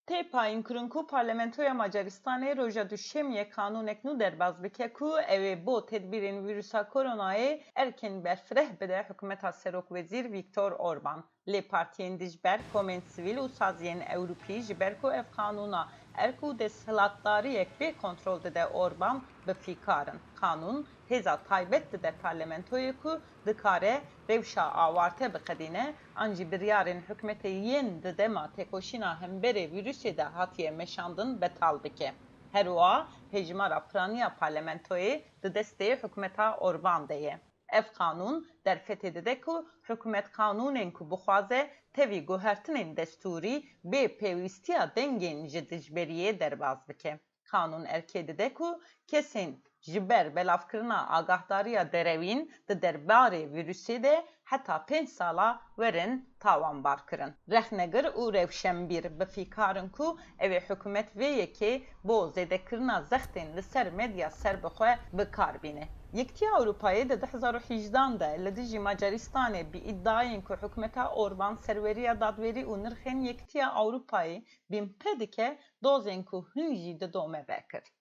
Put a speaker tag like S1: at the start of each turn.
S1: Tê payîn kirin ku Parlamentoya Macaristanê roja duşemiyê kanûnek nû derbas bike ku ew ê bo tedbîrên vîrusa koronayê erkên berfireh bide hikûmeta Serokwezîr Viktor Orban. Lê partiyên dijber, komên sivîl û saziyên Ewropî ji ber ku ev kanûna erk û desthilatdariyek bê kontrol dide Orban bifîkarin. Kanûn hêza taybet dide parlamentoyê ku dikare rewşa awarte biqedîne, an jî biryarên hikûmetê yên di dema têkoşîna hemberê vîrusê de hatiye meşandin betal bike. Her wiha hejmara piraniya parlamentoyê di destê hikûmeta Orban de ye. Ev kanûn derfetê dide ku hikûmet kanûnên ku bixwaze tevî guhertinên destûrî bê pêwîstiya dengên ji dijberiyê derbas bike. Kanûn erkê dide ku kesên ji ber belavkirina agahdariya derewîn di derbarê vîrusê de heta 5 sala werin tawanbarkirin. Rexnegir û rewşenbîr bifîkarin ku ev ê hikûmet vê yekê bo zêdekirina zextên li ser medya serbixwe bikarbîne. Yekîtiya Ewropayê di 2018 de li dijî Macaristanê bi îddiayên ku hikûmeta Orban serweriya dadwerî û nirxên Yekîtiya Ewropayê bînpê dike, dozên ku hûn jî di dome vekir.